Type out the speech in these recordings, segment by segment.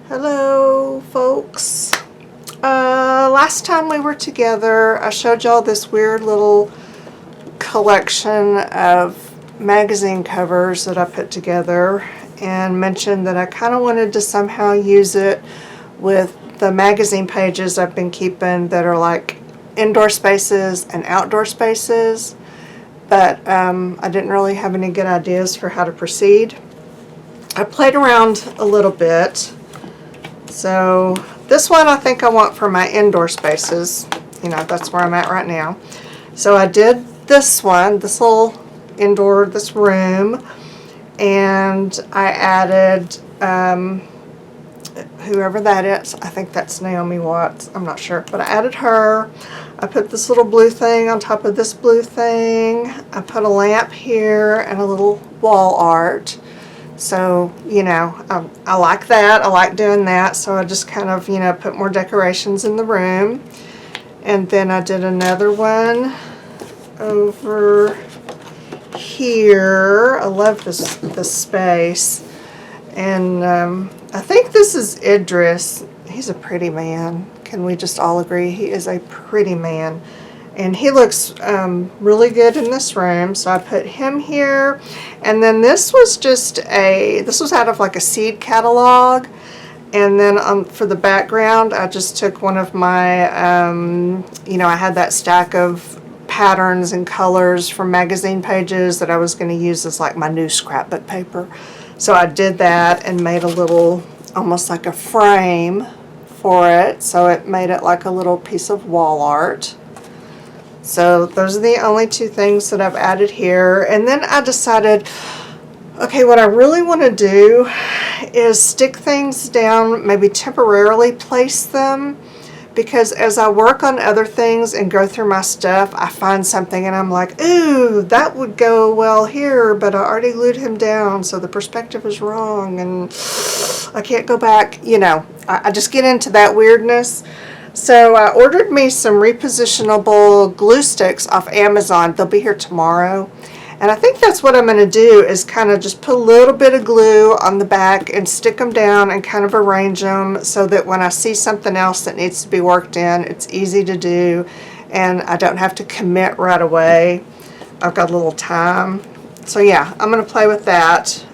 Hello folks. Last time we were together I showed y'all this weird little collection of magazine covers that I put together and mentioned that I kind of wanted to somehow use it with the magazine pages I've been keeping that are like indoor spaces and outdoor spaces, but I didn't really have any good ideas for how to proceed. I played around a little bit. So this one I think I want for my indoor spaces. You know, that's where I'm at right now. So I did this one, this little indoor, this room, and I added whoever that is. I think that's Naomi Watts. I'm not sure, but I added her. I put this little blue thing on top of this blue thing. I put a lamp here and a little wall art. So, you know, I like that. I like doing that. So I just kind of, you know, put more decorations in the room. And then I did another one over here. I love this space. And I think this is Idris. He's a pretty man. Can we just all agree? He is a pretty man. And he looks really good in this room, so I put him here. And then this was this was out of like a seed catalog. And then for the background, I just took one of my, you know, I had that stack of patterns and colors from magazine pages that I was going to use as like my new scrapbook paper. So I did that and made a little, almost like a frame for it. So it made it like a little piece of wall art. So those are the only two things that I've added here. And then I decided, okay, what I really want to do is stick things down, maybe temporarily place them, because as I work on other things and go through my stuff, I find something and I'm like, ooh, that would go well here, but I already glued him down, so the perspective is wrong and I can't go back. You know, I just get into that weirdness. So I ordered me some repositionable glue sticks off Amazon. They'll be here tomorrow. And I think that's what I'm going to do, is kind of just put a little bit of glue on the back and stick them down and kind of arrange them so that when I see something else that needs to be worked in, it's easy to do and I don't have to commit right away. I've got a little time. So yeah, I'm going to play with that.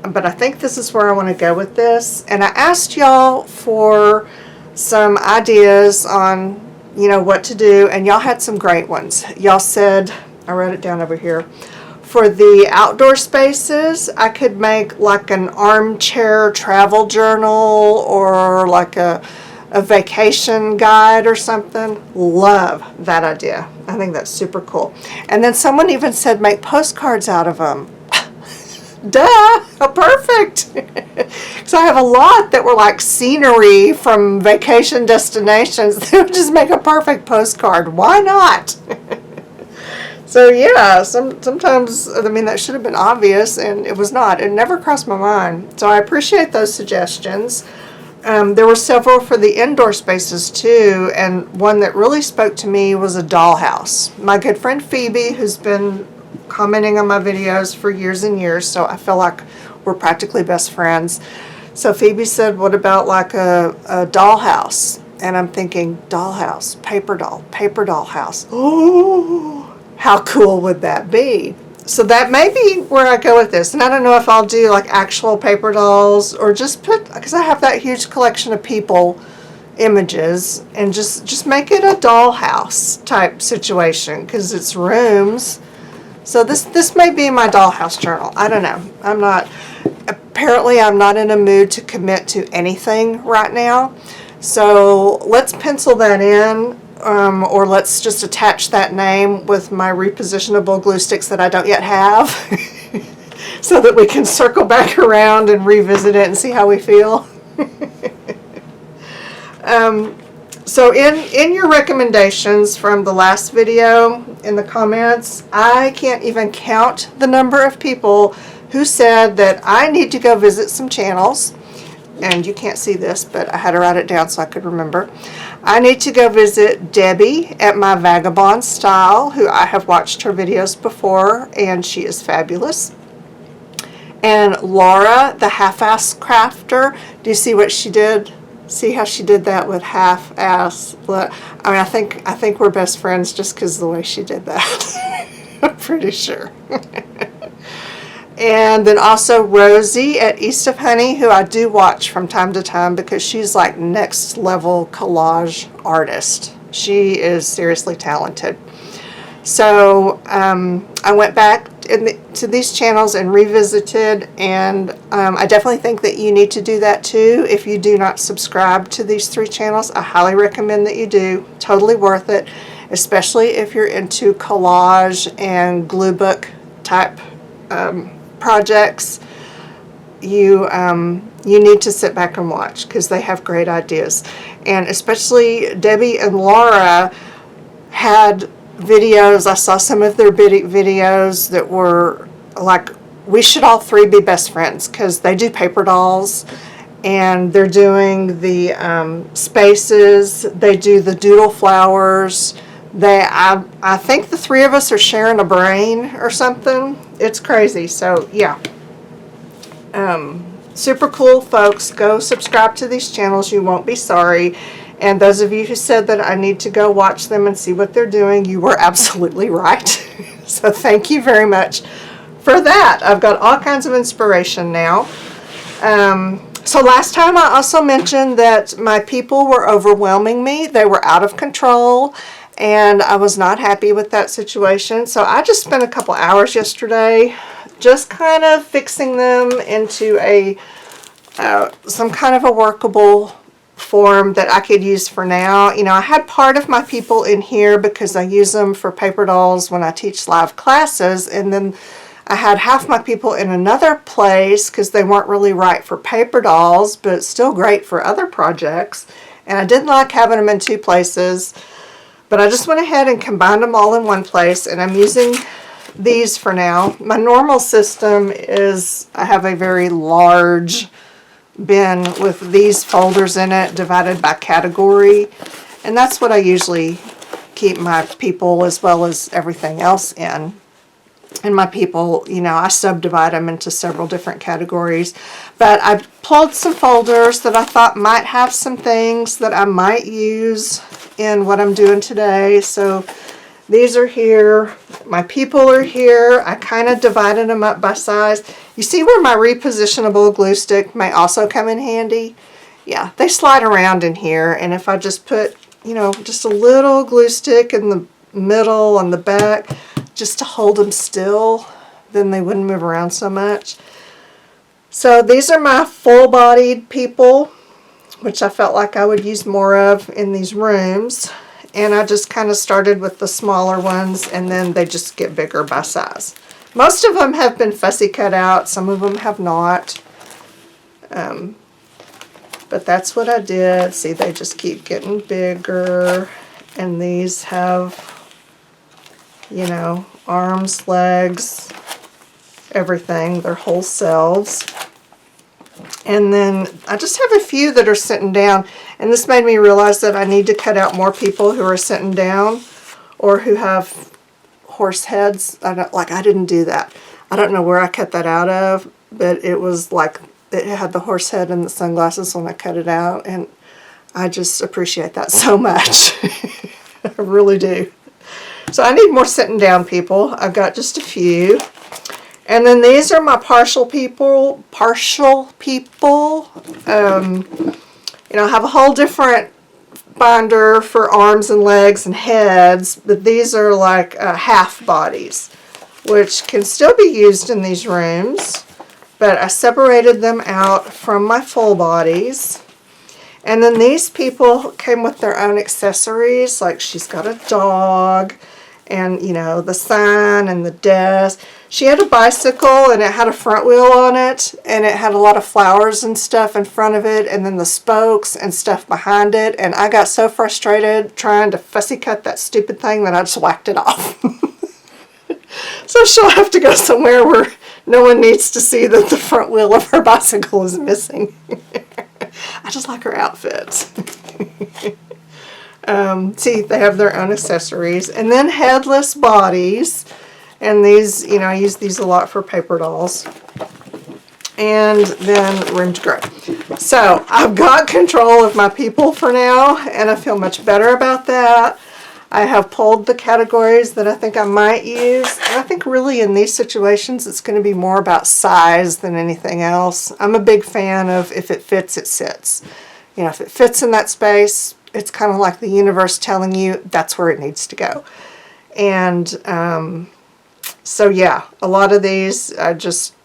But I think this is where I want to go with this. And I asked y'all for some ideas on, you know, what to do, and y'all had some great ones. Y'all said, I wrote it down over here, for the outdoor spaces, I could make like an armchair travel journal or like a vacation guide or something. Love that idea. I think that's super cool. And then someone even said make postcards out of them. Duh, perfect. So I have a lot that were like scenery from vacation destinations. They would just make a perfect postcard. Why not? So yeah, sometimes, I mean, that should have been obvious and it was not. It never crossed my mind. So I appreciate those suggestions. There were several for the indoor spaces too, and one that really spoke to me was a dollhouse. My good friend Phoebe, who's been commenting on my videos for years and years, so I feel like we're practically best friends. So Phoebe said, what about like a dollhouse? And I'm thinking, dollhouse, paper doll house. Oh, how cool would that be? So that may be where I go with this. And I don't know if I'll do like actual paper dolls or just put, because I have that huge collection of people images, and just make it a dollhouse type situation, because it's rooms. So this may be my dollhouse journal. I don't know. Apparently I'm not in a mood to commit to anything right now. So let's pencil that in, or let's just attach that name with my repositionable glue sticks that I don't yet have so that we can circle back around and revisit it and see how we feel. So in your recommendations from the last video in the comments, I can't even count the number of people who said that I need to go visit some channels. And you can't see this, but I had to write it down so I could remember. I need to go visit Debbie at My Vagabond Style, who I have watched her videos before, and she is fabulous. And Laura, the half-ass crafter, do you see what she did? See how she did that with half-ass? Look, I mean, I think we're best friends just because of the way she did that. I'm pretty sure. And then also Rosie at East of Honey, who I do watch from time to time because she's like next level collage artist. She is seriously talented. So I went back to these channels and revisited, and I definitely think that you need to do that too. If you do not subscribe to these 3 channels, I highly recommend that you do. Totally worth it, especially if you're into collage and glue book type projects. You need to sit back and watch because they have great ideas. And especially Debbie and Laura had videos. I saw some of their videos that were like, we should all 3 be best friends, because they do paper dolls and they're doing the spaces, they do the doodle flowers. I think the 3 of us are sharing a brain or something. It's crazy. So yeah, super cool, folks. Go subscribe to these channels. You won't be sorry. And those of you who said that I need to go watch them and see what they're doing, you were absolutely right. So thank you very much for that. I've got all kinds of inspiration now. So last time I also mentioned that my people were overwhelming me. They were out of control, and I was not happy with that situation. So I just spent a couple hours yesterday just kind of fixing them into some kind of a workable form that I could use for now. You know, I had part of my people in here because I use them for paper dolls when I teach live classes, and then I had half my people in another place because they weren't really right for paper dolls, but still great for other projects. And I didn't like having them in 2 places, but I just went ahead and combined them all in one place, and I'm using these for now. My normal system is I have a very large bin with these folders in it divided by category, and that's what I usually keep my people as well as everything else in. And my people, you know, I subdivide them into several different categories, but I pulled some folders that I thought might have some things that I might use in what I'm doing today. So these are here, my people are here. I kind of divided them up by size. You see where my repositionable glue stick may also come in handy? Yeah, they slide around in here, and if I just put, you know, just a little glue stick in the middle on the back just to hold them still, then they wouldn't move around so much. So these are my full-bodied people, which I felt like I would use more of in these rooms. And I just kind of started with the smaller ones, and then they just get bigger by size. Most of them have been fussy cut out. Some of them have not. But that's what I did. See, they just keep getting bigger. And these have, you know, arms, legs, everything, their whole selves. And then I just have a few that are sitting down, and this made me realize that I need to cut out more people who are sitting down or who have horse heads. I didn't do that. I don't know where I cut that out of, but it was like it had the horse head and the sunglasses when I cut it out, and I just appreciate that so much. I really do. So I need more sitting down people. I've got just a few. And then these are my partial people. You know, I have a whole different binder for arms and legs and heads, but these are like half bodies, which can still be used in these rooms, but I separated them out from my full bodies. And then these people came with their own accessories, like she's got a dog, and, you know, the sign and the desk. She had a bicycle, and it had a front wheel on it, and it had a lot of flowers and stuff in front of it, and then the spokes and stuff behind it. And I got so frustrated trying to fussy cut that stupid thing that I just whacked it off. So she'll have to go somewhere where no one needs to see that the front wheel of her bicycle is missing. I just like her outfit. See, they have their own accessories. And then headless bodies. And these, you know, I use these a lot for paper dolls. and then room to grow. So I've got control of my people for now, and I feel much better about that. I have pulled the categories that I think I might use, and I think really in these situations it's going to be more about size than anything else. I'm a big fan of if it fits, it sits. You know, if it fits in that space, it's kind of like the universe telling you that's where it needs to go. And so yeah, a lot of these I just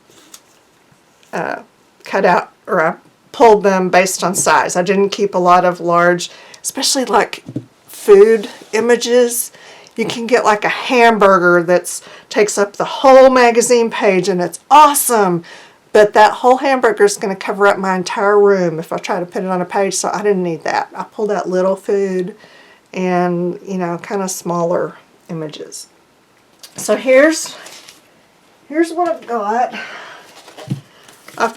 cut out, or I pulled them based on size. I didn't keep a lot of large, especially like food images. You can get like a hamburger that takes up the whole magazine page and it's awesome, but that whole hamburger is going to cover up my entire room if I try to put it on a page, so I didn't need that. I pulled out little food and, you know, kind of smaller images. So here's what I've got. I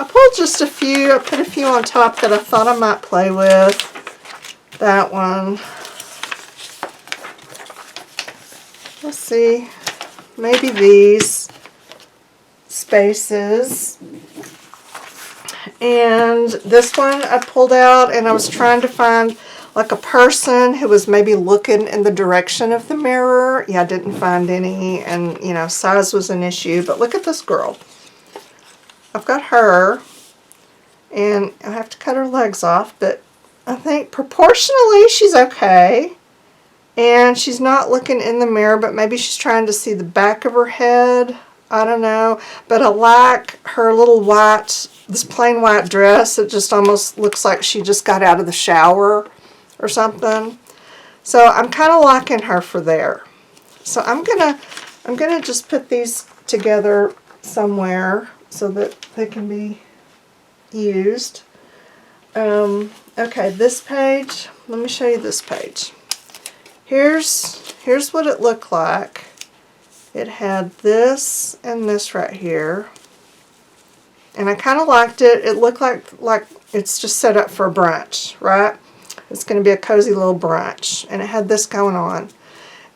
pulled just a few. I put a few on top that I thought I might play with. That one. Let's see. Maybe these spaces. And this one I pulled out, and I was trying to find like a person who was maybe looking in the direction of the mirror. Yeah, I didn't find any, and you know, size was an issue, but look at this girl. I've got her, and I have to cut her legs off, but I think proportionally she's okay. And she's not looking in the mirror, but maybe she's trying to see the back of her head. I don't know. But I like her little white, this plain white dress. It just almost looks like she just got out of the shower or something. So I'm kind of liking her for there. So I'm gonna just put these together somewhere so that they can be used. Okay, this page, let me show you this page. Here's what it looked like. It had this and this right here. And I kind of liked it. It looked like it's just set up for a brunch, right? It's going to be a cozy little brunch. And it had this going on.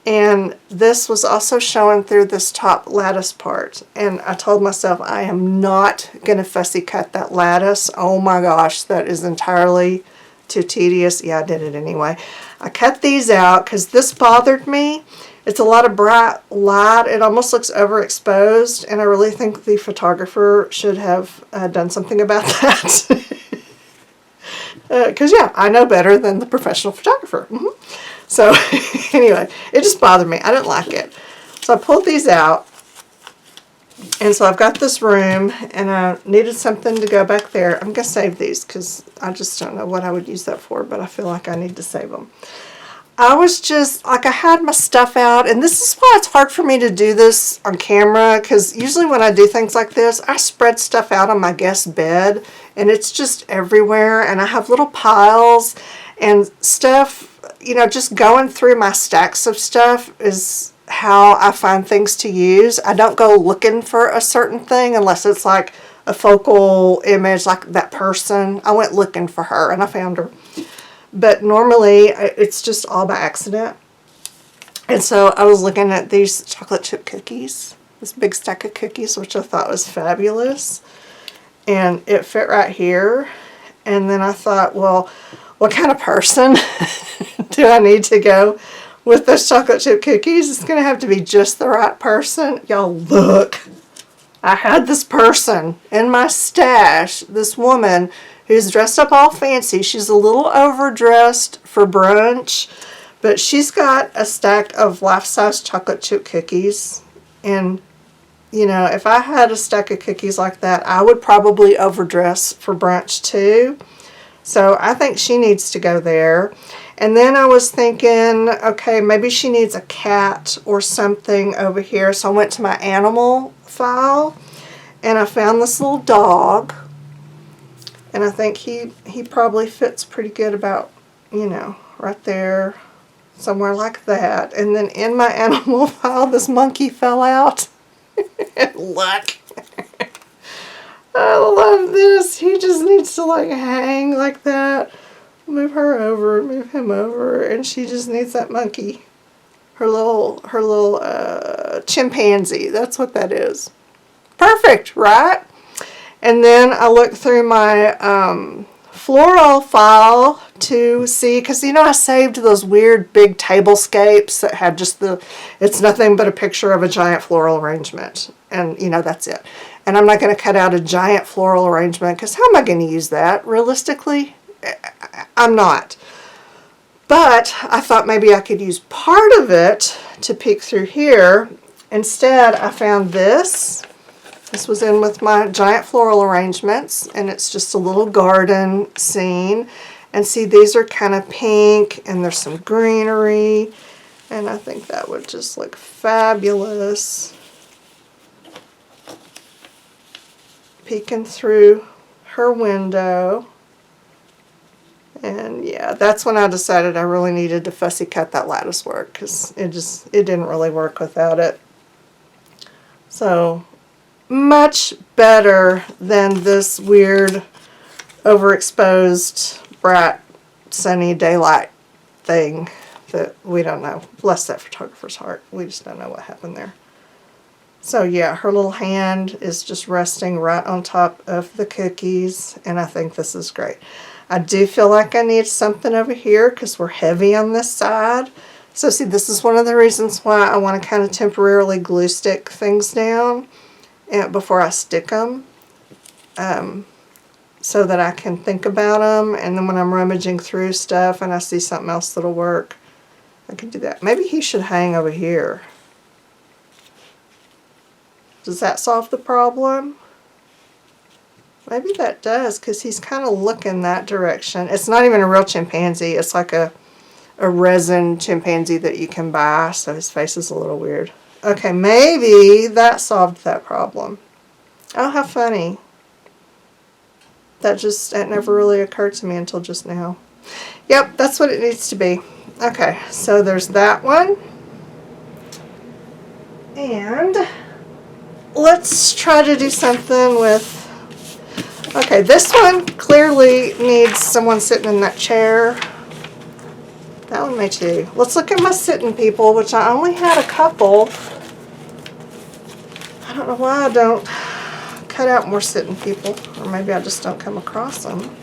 And this was also showing through this top lattice part. And I told myself I am not going to fussy cut that lattice. Oh my gosh, that is entirely too tedious. Yeah, I did it anyway. I cut these out because this bothered me. It's a lot of bright light. It almost looks overexposed, and I really think the photographer should have done something about that. Because yeah, I know better than the professional photographer. So anyway, it just bothered me. I didn't like it. So I pulled these out. And so I've got this room, and I needed something to go back there. I'm going to save these because I just don't know what I would use that for, but I feel like I need to save them. I was just, like, I had my stuff out, and this is why it's hard for me to do this on camera, because usually when I do things like this, I spread stuff out on my guest bed, and it's just everywhere, and I have little piles and stuff, you know, just going through my stacks of stuff is how I find things to use. I don't go looking for a certain thing unless it's like a focal image, like that person. I went looking for her and I found her. But normally it's just all by accident. And so I was looking at these chocolate chip cookies, this big stack of cookies, which I thought was fabulous. And it fit right here. And then I thought, well, what kind of person do I need to go with those chocolate chip cookies? It's going to have to be just the right person. Y'all, look. I had this person in my stash, this woman who's dressed up all fancy. She's a little overdressed for brunch, but she's got a stack of life-size chocolate chip cookies. And, you know, if I had a stack of cookies like that, I would probably overdress for brunch too. So I think she needs to go there. And then I was thinking, okay, maybe she needs a cat or something over here. So I went to my animal file, and I found this little dog. And I think he probably fits pretty good about, you know, right there, somewhere like that. And then in my animal file, this monkey fell out. Look. I love this. He just needs to like hang like that. Move her over, move him over, and she just needs that monkey. Her little chimpanzee. That's what that is. Perfect, right? And then I looked through my floral file to see, because you know I saved those weird big tablescapes that had just it's nothing but a picture of a giant floral arrangement, and you know that's it. And I'm not going to cut out a giant floral arrangement, because how am I going to use that realistically? I'm not. But I thought maybe I could use part of it to peek through here. Instead, I found this. This was in with my giant floral arrangements, and it's just a little garden scene. And see, these are kind of pink, and there's some greenery, and I think that would just look fabulous. Peeking through her window. And yeah, that's when I decided I really needed to fussy cut that lattice work, because it didn't really work without it. So much better than this weird overexposed bright sunny daylight thing that we don't know. Bless that photographer's heart. We just don't know what happened there. So yeah, her little hand is just resting right on top of the cookies, and I think this is great. I do feel like I need something over here because we're heavy on this side. So see, this is one of the reasons why I want to kind of temporarily glue stick things down before I stick them, so that I can think about them, and then when I'm rummaging through stuff and I see something else that'll work, I can do that. Maybe he should hang over here. Does that solve the problem? Maybe that does, because he's kind of looking that direction. It's not even a real chimpanzee. It's like a resin chimpanzee that you can buy, so his face is a little weird. Okay, maybe that solved that problem. Oh, how funny. That never really occurred to me until just now. Yep, that's what it needs to be. Okay, so there's that one. And let's try to do something with... Okay, this one clearly needs someone sitting in that chair. That one may too. Let's look at my sitting people, which I only had a couple. I don't know why I don't cut out more sitting people, or maybe I just don't come across them.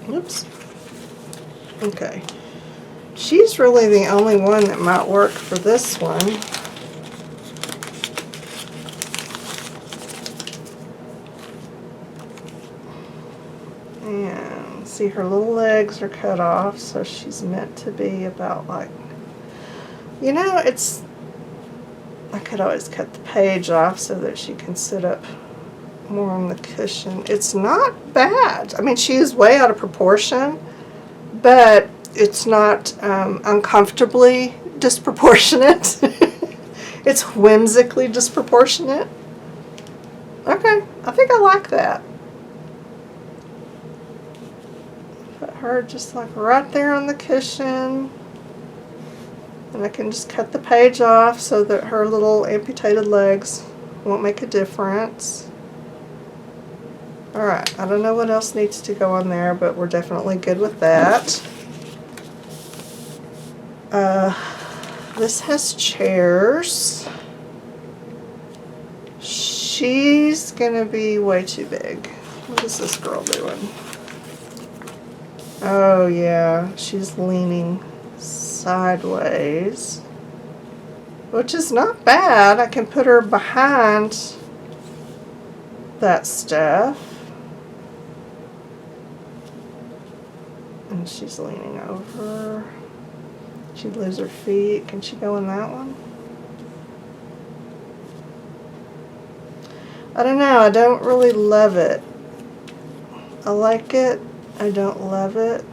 Oops. Okay. She's really the only one that might work for this one. And see, her little legs are cut off, so she's meant to be about like, you know, I could always cut the page off so that she can sit up more on the cushion. It's not bad. I mean, she is way out of proportion, but it's not uncomfortably disproportionate. It's whimsically disproportionate. Okay, I think I like that. Put her just like right there on the cushion. And I can just cut the page off so that her little amputated legs won't make a difference. Alright, I don't know what else needs to go on there, but we're definitely good with that. This has chairs. She's gonna be way too big. What is this girl doing? Oh yeah, she's leaning sideways, which is not bad. I can put her behind that stuff. And she's leaning over. She'd lose her feet. Can she go in that one? I don't know. I don't really love it. I like it. I don't love it.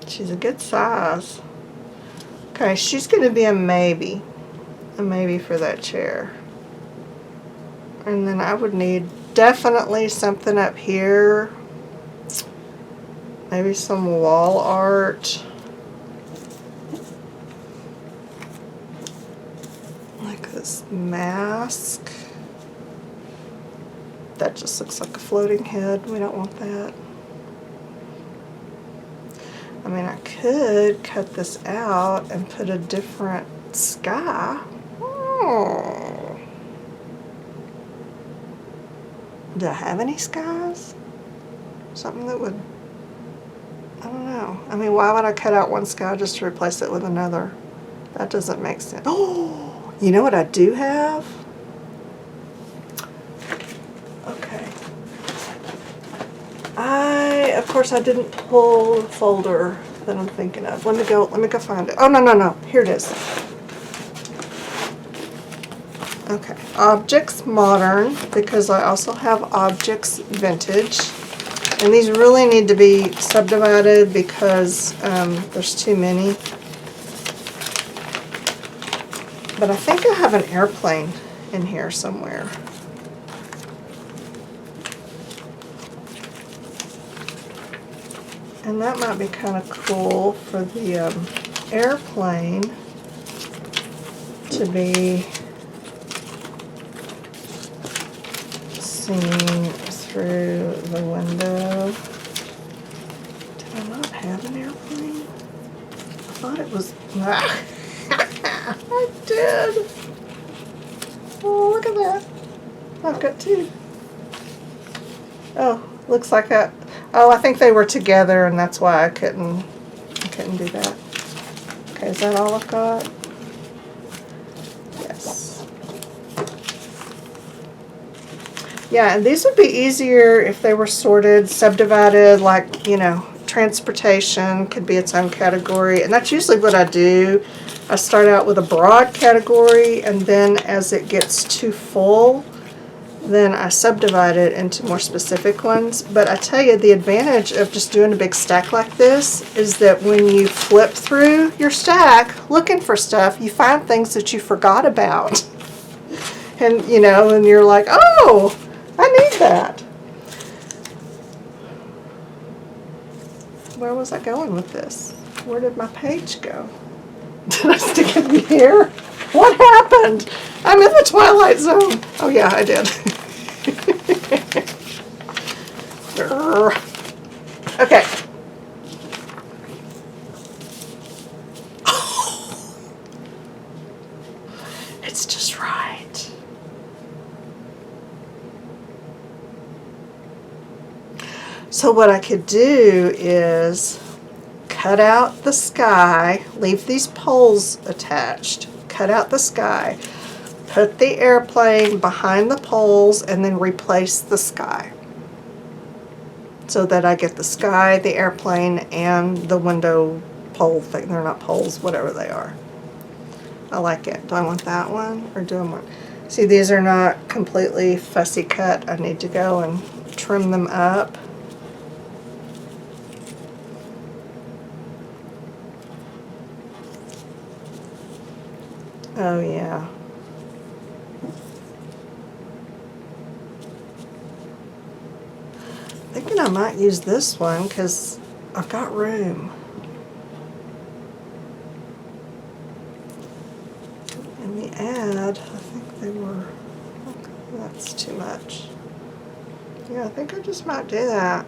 She's a good size. Okay, she's going to be a maybe. A maybe for that chair. And then I would need definitely something up here. Maybe some wall art. Like this mask. That just looks like a floating head. We don't want that. I mean, I could cut this out and put a different sky. Oh. Do I have any skies? Something that would, I don't know. I mean, why would I cut out one sky just to replace it with another? That doesn't make sense. Oh, you know what I do have? Okay. Of course, I didn't pull the folder that I'm thinking of. Let me go find it. Oh, no. Here it is. Okay. Objects Modern, because I also have Objects Vintage. And these really need to be subdivided because there's too many. But I think I have an airplane in here somewhere. And that might be kind of cool for the airplane to be seen through the window. Did I not have an airplane? I thought it was... I did. Oh, look at that. I've got two. Oh, looks like I... Oh, I think they were together, and that's why I couldn't do that. Okay, is that all I've got? Yes. Yeah, and these would be easier if they were sorted, subdivided, like, you know, transportation could be its own category, and that's usually what I do. I start out with a broad category, and then as it gets too full, then I subdivide it into more specific ones. But I tell you, the advantage of just doing a big stack like this is that when you flip through your stack looking for stuff, you find things that you forgot about. And, you know, and you're like, oh, I need that. Where was I going with this? Where did my page go? Did I stick it in here? What happened? I'm in the Twilight Zone. Oh yeah, I did. Okay. Oh, it's just right. So what I could do is cut out the sky, leave these poles attached, cut out the sky, put the airplane behind the poles, and then replace the sky. So that I get the sky, the airplane, and the window pole thing. They're not poles, whatever they are. I like it. Do I want that one, or do I want... See, these are not completely fussy cut. I need to go and trim them up. Oh yeah. Thinking I might use this one because I've got room. And the ad, I think they were, okay, that's too much. Yeah, I think I just might do that.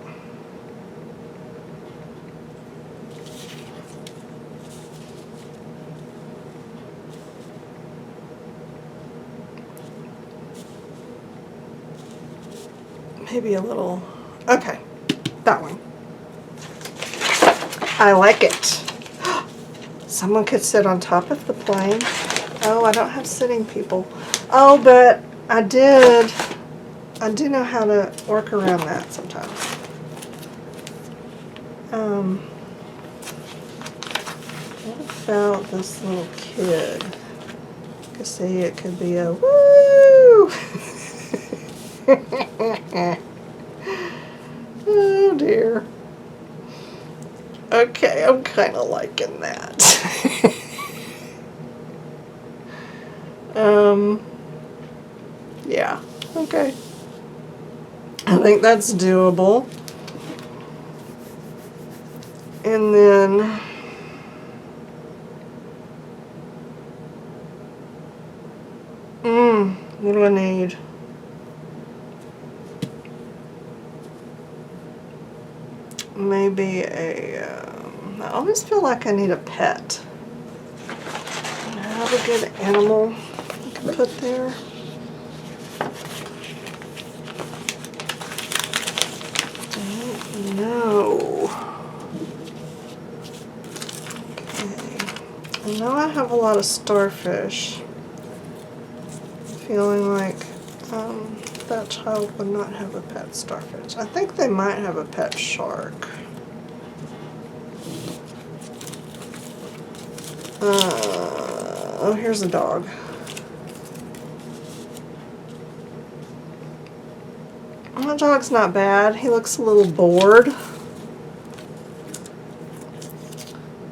Maybe a little, okay, that one. I like it. Someone could sit on top of the plane. Oh, I don't have sitting people. Oh, but I do know how to work around that sometimes. What about this little kid? You can see it could be a woo! Oh dear. Okay, I'm kind of liking that. Yeah, okay. I think that's doable. And then what do I need? Maybe a, I always feel like I need a pet. I have a good animal I can put there. Don't know. Okay. I know I have a lot of starfish. I'm feeling like that child would not have a pet starfish. I think they might have a pet shark. Oh, here's a dog. My dog's not bad. He looks a little bored.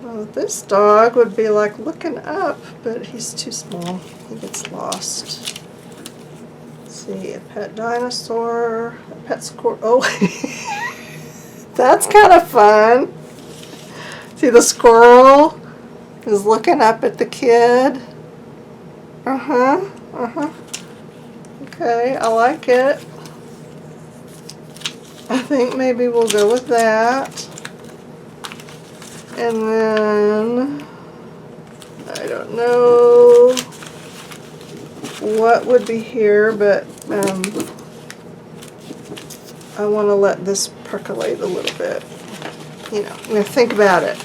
Well, this dog would be like looking up, but he's too small. He gets lost. Let's see, a pet dinosaur, a pet squirrel. Oh, that's kind of fun. See, the squirrel is looking up at the kid. Okay, I like it. I think maybe we'll go with that. And then, I don't know what would be here, but I want to let this percolate a little bit. You know, I'm going to think about it.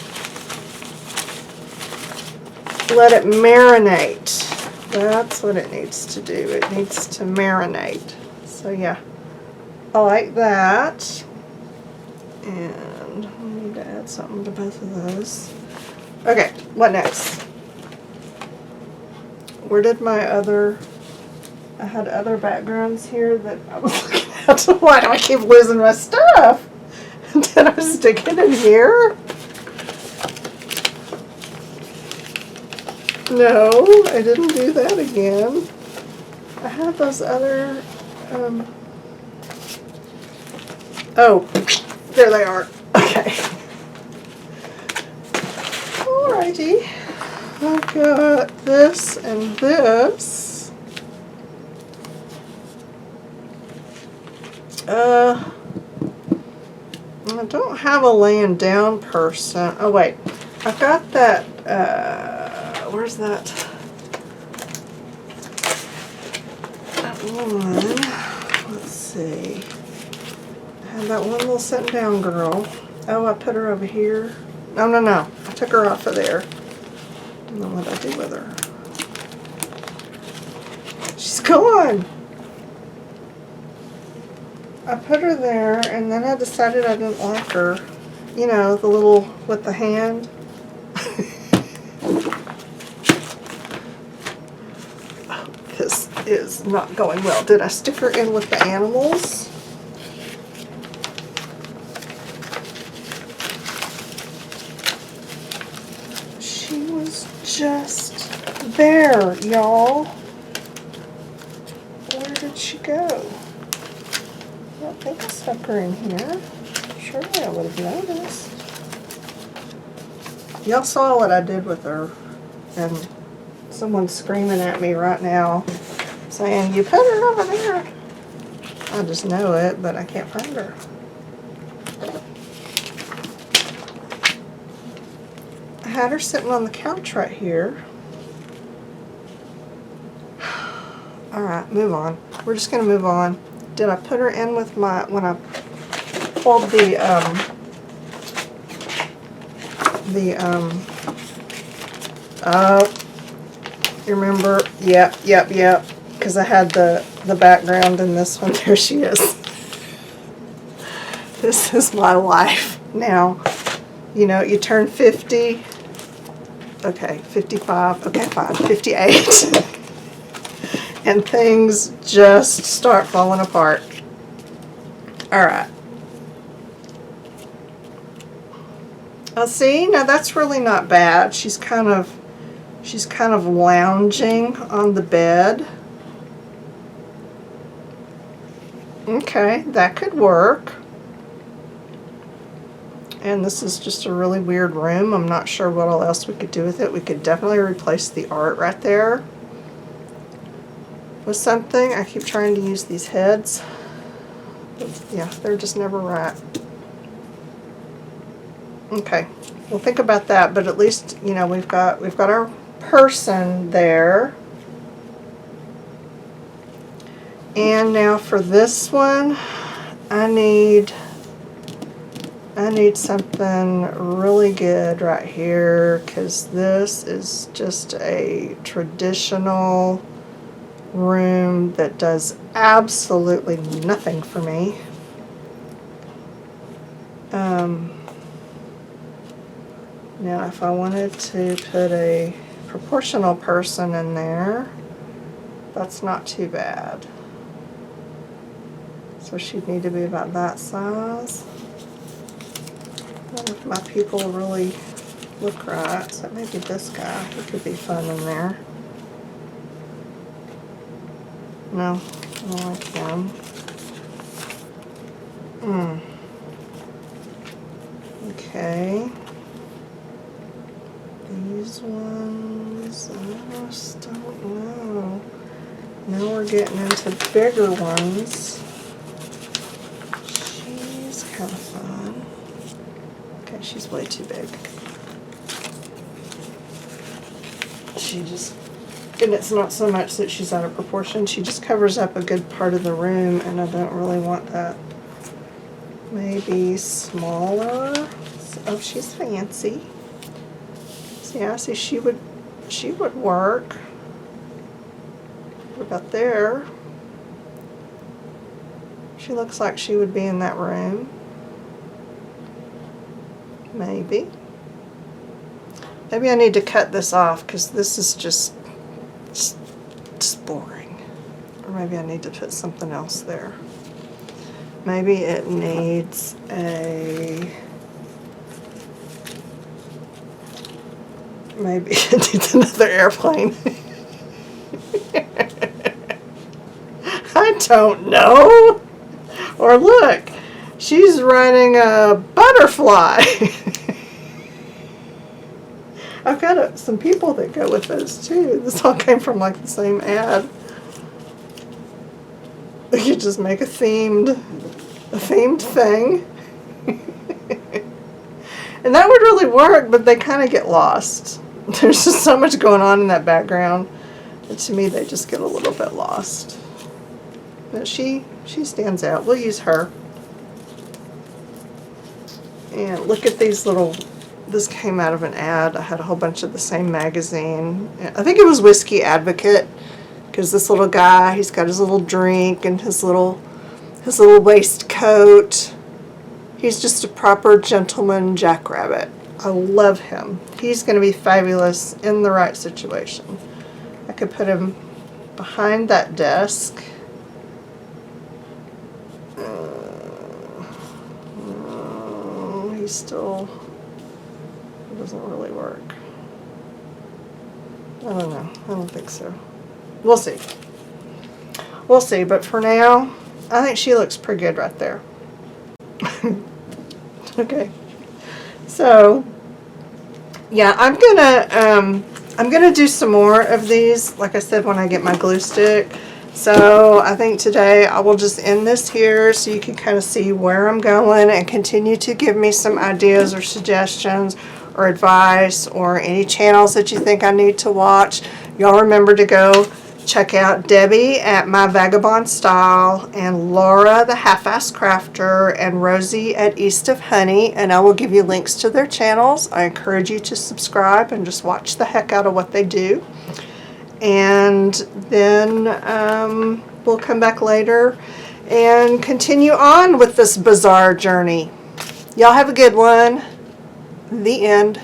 Let it marinate. That's what it needs to do. It needs to marinate. So yeah, I like that. And I need to add something to both of those. Okay, what next? Where did my other... I had other backgrounds here that I was looking at. Why do I keep losing my stuff? Did I stick it in here? No, I didn't do that again. I had those other, oh, there they are. Okay. Alrighty. I've got this and this. I don't have a laying down person. Oh wait, I've got that, where's that? That one, let's see. I had that one little sitting down girl. Oh, I put her over here. No. I took her off of there. I don't know what I did with her. She's gone. I put her there, and then I decided I didn't like her. You know, the little with the hand. Oh, this is not going well. Did I stick her in with the animals? She was just there, y'all. Where did she go? I don't think I stuck her in here. Surely I would have noticed. Y'all saw what I did with her, and someone's screaming at me right now saying, you put her over there. I just know it, but I can't find her. I had her sitting on the couch right here. Alright, move on. We're just going to move on. Did I put her in with my, when I pulled the you remember? Yep, because I had the background in this one. There she is. This is my life now. You know, you turn 50, okay, 55, okay, fine, 58. And things just start falling apart. Alright. Oh, see, now that's really not bad. She's kind of lounging on the bed. Okay, that could work. And this is just a really weird room. I'm not sure what else we could do with it. We could definitely replace the art right there with something. I keep trying to use these heads. But yeah, they're just never right. Okay, we'll think about that, but at least, you know, we've got our person there. And now for this one, I need something really good right here, because this is just a traditional room that does absolutely nothing for me. Now if I wanted to put a proportional person in there, that's not too bad. So she'd need to be about that size. I don't know if my people really look right, so maybe this guy, he could be fun in there. No, I don't like him. Okay. These ones, I just don't know. Now we're getting into bigger ones. She's kind of fun. Okay, she's way too big. She just, and it's not so much that she's out of proportion, she just covers up a good part of the room, and I don't really want that. Maybe smaller. Oh, she's fancy. Yeah, see, she would work. What about there? She looks like she would be in that room. Maybe. Maybe I need to cut this off because this is just boring. Or maybe I need to put something else there. Maybe it needs a... Maybe it needs another airplane. I don't know. Or look, she's running a butterfly. I've got some people that go with this too. This all came from like the same ad. You just make a themed thing. And that would really work, but they kind of get lost. There's just so much going on in that background that to me they just get a little bit lost. But she stands out. We'll use her. And look at these little, this came out of an ad. I had a whole bunch of the same magazine. I think it was Whiskey Advocate, because this little guy, he's got his little drink and his little waistcoat. He's just a proper gentleman jackrabbit. I love him. He's going to be fabulous in the right situation. I could put him behind that desk. He still doesn't really work. I don't know. I don't think so. We'll see. We'll see. But for now, I think she looks pretty good right there. Okay. So, yeah, I'm gonna do some more of these, like I said, when I get my glue stick. So I think today I will just end this here so you can kind of see where I'm going and continue to give me some ideas or suggestions or advice or any channels that you think I need to watch. Y'all remember to go check out Debbie at My Vagabond Style and Laura the Half-Ass Crafter and Rosie at East of Honey, and I will give you links to their channels. I encourage you to subscribe and just watch the heck out of what they do. And then we'll come back later and continue on with this bizarre journey. Y'all have a good one. The end.